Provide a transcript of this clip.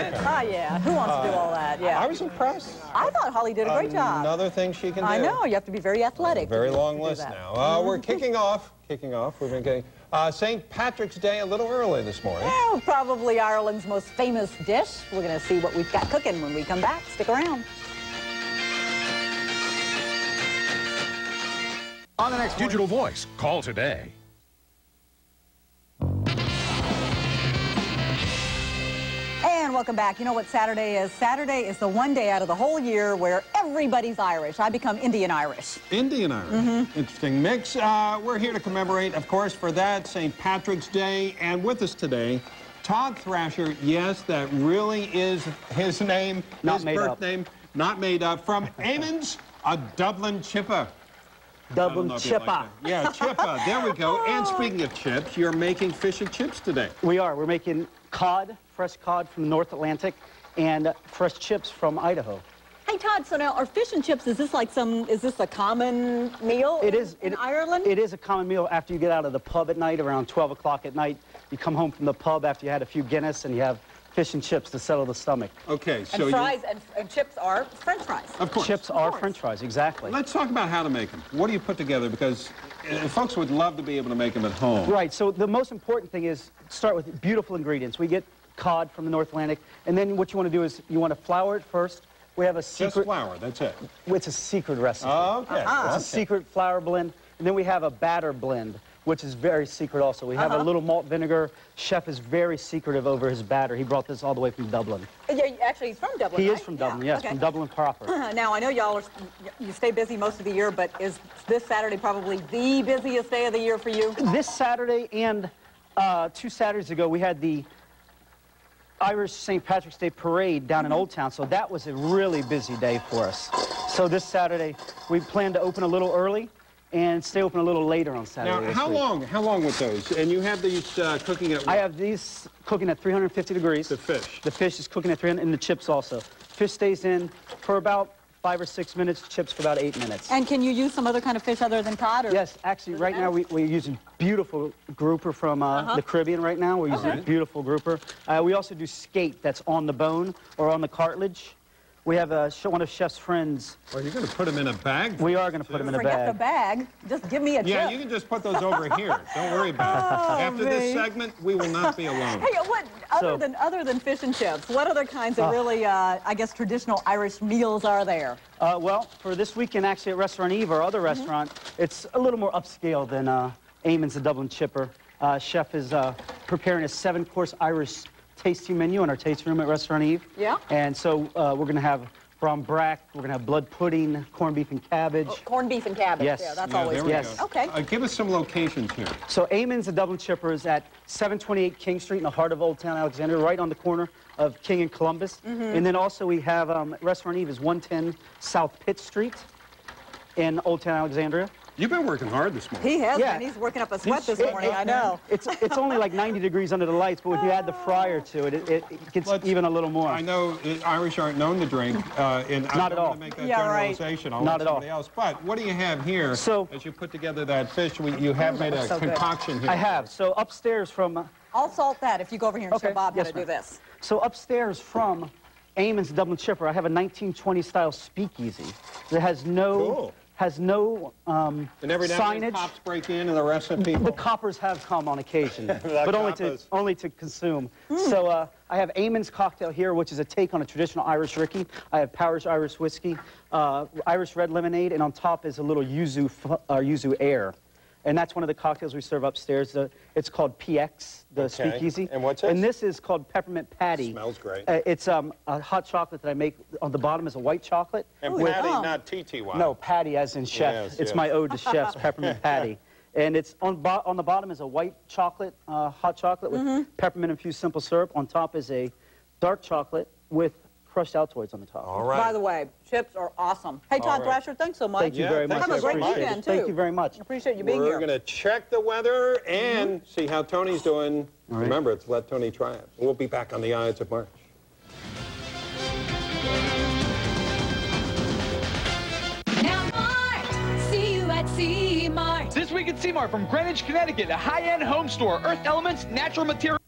did. Ah, yeah. Who wants to do all that? Yeah. I was impressed. I thought Holly did a great job. Another thing she can do. I know. You have to be very athletic. Very long list now. We're kicking off. We've been getting St. Patrick's Day a little early this morning. Well, probably Ireland's most famous dish. We're going to see what we've got cooking when we come back. Stick around. On the next Digital Voice, call today. And welcome back. You know what Saturday is? Saturday is the one day out of the whole year where everybody's Irish. I become Indian Irish. Indian Irish. Interesting mix. We're here to commemorate, of course, for that, St. Patrick's Day. And with us today, Todd Thrasher. Yes, that really is his name, his birth name, not made up. From Eamon's, a Dublin chipper. Dublin chipper. Like yeah, chipper. There we go. And speaking of chips, you're making fish and chips today. We are. We're making cod, fresh cod from the North Atlantic, and fresh chips from Idaho. Hey, Todd, so now are fish and chips, is this a common meal in Ireland? It is a common meal after you get out of the pub at night, around 12 o'clock at night. You come home from the pub after you had a few Guinness, and you have fish and chips to settle the stomach. Okay, so and fries and chips are French fries. Of course. Chips are French fries, exactly. Let's talk about how to make them. What do you put together? Because folks would love to be able to make them at home. Right, so the most important thing is start with beautiful ingredients. We get cod from the North Atlantic, and then what you want to do is you want to flour it first. We have a secret... Just flour, that's it. It's a secret recipe. Oh, okay. It's a secret flour blend, and then we have a batter blend, which is very secret also. We have a little malt vinegar. Chef is very secretive over his batter. He brought this all the way from Dublin. Yeah, actually, he's from Dublin, He right? is from Dublin, yes, from Dublin proper. Now, I know y'all you stay busy most of the year, but is this Saturday probably the busiest day of the year for you? This Saturday and 2 Saturdays ago, we had the Irish St. Patrick's Day Parade down in Old Town, so that was a really busy day for us. So this Saturday, we plan to open a little early and stay open a little later on Saturday. Now, how long with those? And you have these cooking at what? I have these cooking at 350 degrees. The fish? The fish is cooking at 300, and the chips also. Fish stays in for about 5 or 6 minutes, chips for about 8 minutes. And can you use some other kind of fish other than cod? Or yes, actually, right now we're using beautiful grouper from the Caribbean right now. We're using a beautiful grouper. We also do skate that's on the bone or on the cartilage. We have one of Chef's friends. Well, you're going to put them in a bag? We are going to put them in a bag. Forget the bag. Just give me a chip. Yeah, you can just put those over here. Don't worry about it. After this segment, we will not be alone. Hey, other than fish and chips, what other kinds of really, I guess, traditional Irish meals are there? Well, for this weekend, actually, at Restaurant Eve, our other restaurant, it's a little more upscale than Eamon's, the Dublin Chipper. Chef is preparing a 7-course Irish tasting menu in our tasting room at Restaurant Eve. Yeah. And so we're going to have brown brack, we're going to have blood pudding, corned beef and cabbage. Oh, corned beef and cabbage. Yes. Yeah, that's always good. Yes. Okay. Give us some locations here. So Eamon's, the Dublin Chipper, is at 728 King Street in the heart of Old Town Alexandria, right on the corner of King and Columbus. And then also we have Restaurant Eve is 110 South Pitt Street in Old Town Alexandria. You've been working hard this morning. He has been. He's working up a sweat this morning, I know. It's only like 90 degrees under the lights, but if you add the fryer to it, it gets even a little more. I know Irish aren't known to drink. Not at all. To make that generalization. I'll Not let at all. somebody else. But what do you have here So, as you put together that fish? You have made a concoction here. I have. So upstairs from... I'll salt that if you go over here and show Bob how to do this. So upstairs from Eamon's Dublin Chipper, I have a 1920 style speakeasy that has no... Has no and every now and then signage. cops break in and the rest of the people. The coppers have come on occasion, but only to consume. So I have Eamon's cocktail here, which is a take on a traditional Irish Ricky. I have Powers Irish whiskey, Irish red lemonade, and on top is a little yuzu air. And that's one of the cocktails we serve upstairs. It's called PX, the speakeasy. And what's this? And this is called Peppermint Patty. Smells great. It's a hot chocolate that I make. On the bottom is a white chocolate. And Patty, not TTY. No, Patty as in chef. Yes, it's my ode to chefs, Peppermint Patty. And it's on the bottom is a white chocolate, hot chocolate with peppermint infused simple syrup. On top is a dark chocolate with crushed Altoids on the top. All right. By the way, chips are awesome. Hey, Todd Thrasher, thanks so much. Thank you very much. Have a great weekend, too. Thank you very much. I appreciate you being here. We're going to check the weather and see how Tony's doing. Remember, it's Let Tony Triumph. We'll be back on the Ides of March. Now, Mart, see you at C-Mart. This week at C-Mart from Greenwich, Connecticut, a high-end home store, Earth Elements, natural materials.